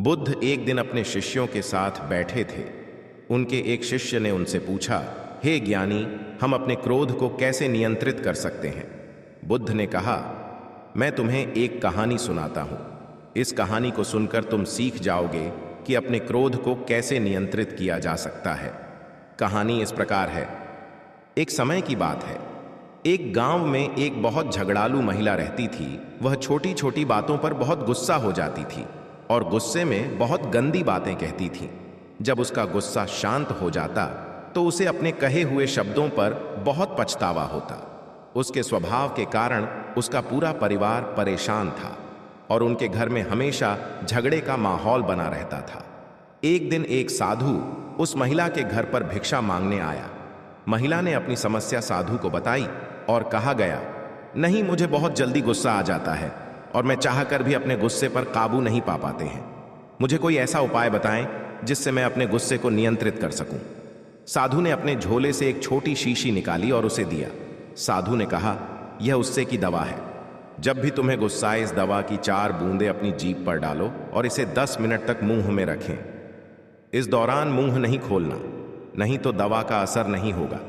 बुद्ध एक दिन अपने शिष्यों के साथ बैठे थे। उनके एक शिष्य ने उनसे पूछा, हे ज्ञानी, हम अपने क्रोध को कैसे नियंत्रित कर सकते हैं? बुद्ध ने कहा, मैं तुम्हें एक कहानी सुनाता हूं। इस कहानी को सुनकर तुम सीख जाओगे कि अपने क्रोध को कैसे नियंत्रित किया जा सकता है। कहानी इस प्रकार है। एक समय की बात है। एक गांव में एक बहुत झगड़ालू महिला रहती थी। वह छोटी छोटी बातों पर बहुत गुस्सा हो जाती थी और गुस्से में बहुत गंदी बातें कहती थी। जब उसका गुस्सा शांत हो जाता तो उसे अपने कहे हुए शब्दों पर बहुत पछतावा होता। उसके स्वभाव के कारण उसका पूरा परिवार परेशान था और उनके घर में हमेशा झगड़े का माहौल बना रहता था। एक दिन एक साधु उस महिला के घर पर भिक्षा मांगने आया। महिला ने अपनी समस्या साधु को बताई और कहा गया, नहीं, मुझे बहुत जल्दी गुस्सा आ जाता है और मैं चाहकर भी अपने गुस्से पर काबू नहीं पा पाते हैं। मुझे कोई ऐसा उपाय बताएं जिससे मैं अपने गुस्से को नियंत्रित कर सकूं। साधु ने अपने झोले से एक छोटी शीशी निकाली और उसे दिया। साधु ने कहा, यह उससे की दवा है। जब भी तुम्हें गुस्सा आए, इस दवा की 4 बूंदें अपनी जीभ पर डालो और इसे 10 मिनट तक मुंह में रखें। इस दौरान मुंह नहीं खोलना, नहीं तो दवा का असर नहीं होगा।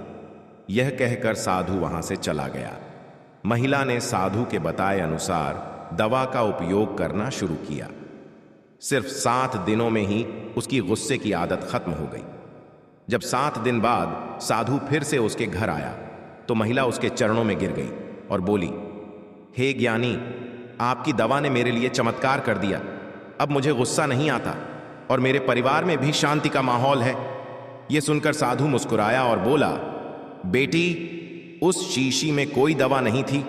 यह कहकर साधु वहां से चला गया। महिला ने साधु के बताए अनुसार दवा का उपयोग करना शुरू किया। सिर्फ 7 दिनों में ही उसकी गुस्से की आदत खत्म हो गई। जब 7 दिन बाद साधु फिर से उसके घर आया तो महिला उसके चरणों में गिर गई और बोली, हे ज्ञानी, आपकी दवा ने मेरे लिए चमत्कार कर दिया। अब मुझे गुस्सा नहीं आता और मेरे परिवार में भी शांति का माहौल है। यह सुनकर साधु मुस्कुराया और बोला, बेटी, उस शीशी में कोई दवा नहीं थी।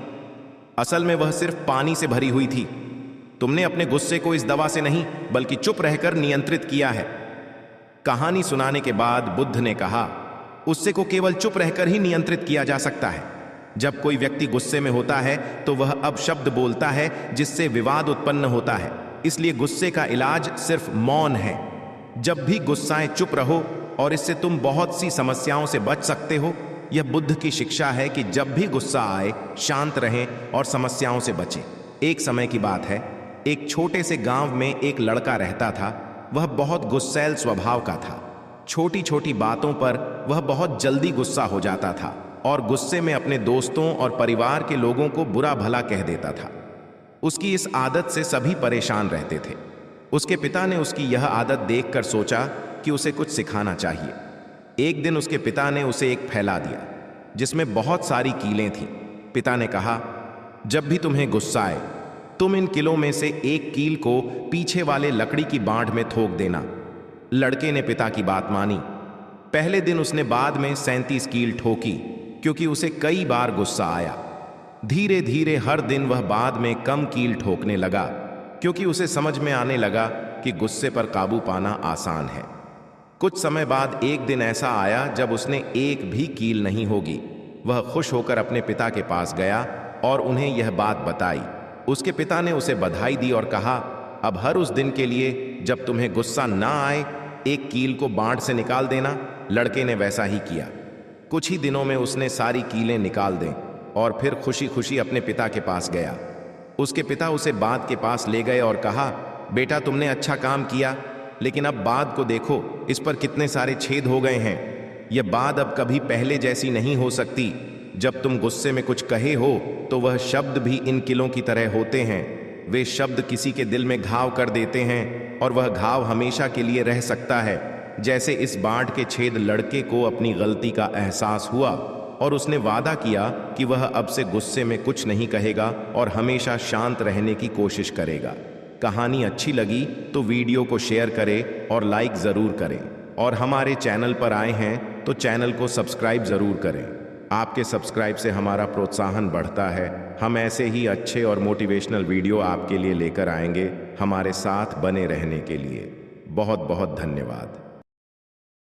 असल में वह सिर्फ पानी से भरी हुई थी। तुमने अपने गुस्से को इस दवा से नहीं बल्कि चुप रहकर नियंत्रित किया है। कहानी सुनाने के बाद बुद्ध ने कहा, उससे को केवल चुप रहकर ही नियंत्रित किया जा सकता है। जब कोई व्यक्ति गुस्से में होता है तो वह अब शब्द बोलता है जिससे विवाद उत्पन्न होता है। इसलिए गुस्से का इलाज सिर्फ मौन है। जब भी गुस्साएं, चुप रहो और इससे तुम बहुत सी समस्याओं से बच सकते हो। यह बुद्ध की शिक्षा है कि जब भी गुस्सा आए, शांत रहें और समस्याओं से बचें। एक समय की बात है, एक छोटे से गांव में एक लड़का रहता था। वह बहुत गुस्सैल स्वभाव का था। छोटी छोटी बातों पर वह बहुत जल्दी गुस्सा हो जाता था और गुस्से में अपने दोस्तों और परिवार के लोगों को बुरा भला कह देता था। उसकी इस आदत से सभी परेशान रहते थे। उसके पिता ने उसकी यह आदत देखकर सोचा कि उसे कुछ सिखाना चाहिए। एक दिन उसके पिता ने उसे एक फैला दिया जिसमें बहुत सारी कीलें थीं। पिता ने कहा, जब भी तुम्हें गुस्सा आए, तुम इन कीलों में से एक कील को पीछे वाले लकड़ी की बाढ़ में ठोक देना। लड़के ने पिता की बात मानी। पहले दिन उसने बाद में 37 कील ठोकी क्योंकि उसे कई बार गुस्सा आया। धीरे धीरे हर दिन वह बाद में कम कील ठोकने लगा क्योंकि उसे समझ में आने लगा कि गुस्से पर काबू पाना आसान है। कुछ समय बाद एक दिन ऐसा आया जब उसने एक भी कील नहीं होगी। वह खुश होकर अपने पिता के पास गया और उन्हें यह बात बताई। उसके पिता ने उसे बधाई दी और कहा, अब हर उस दिन के लिए जब तुम्हें गुस्सा ना आए, एक कील को बाढ़ से निकाल देना। लड़के ने वैसा ही किया। कुछ ही दिनों में उसने सारी कीलें निकाल दें और फिर खुशी खुशी अपने पिता के पास गया। उसके पिता उसे बाँध के पास ले गए और कहा, बेटा, तुमने अच्छा काम किया, लेकिन अब बाँध को देखो, इस पर कितने सारे छेद हो गए हैं। यह बाँध अब कभी पहले जैसी नहीं हो सकती। जब तुम गुस्से में कुछ कहे हो तो वह शब्द भी इन किलों की तरह होते हैं। वे शब्द किसी के दिल में घाव कर देते हैं और वह घाव हमेशा के लिए रह सकता है। जैसे इस बाढ़ के छेद। लड़के को अपनी गलती का एहसास हुआ और उसने वादा किया कि वह अब से गुस्से में कुछ नहीं कहेगा और हमेशा शांत रहने की कोशिश करेगा। कहानी अच्छी लगी तो वीडियो को शेयर करें और लाइक ज़रूर करें, और हमारे चैनल पर आए हैं तो चैनल को सब्सक्राइब ज़रूर करें। आपके सब्सक्राइब से हमारा प्रोत्साहन बढ़ता है। हम ऐसे ही अच्छे और मोटिवेशनल वीडियो आपके लिए लेकर आएंगे। हमारे साथ बने रहने के लिए बहुत बहुत धन्यवाद।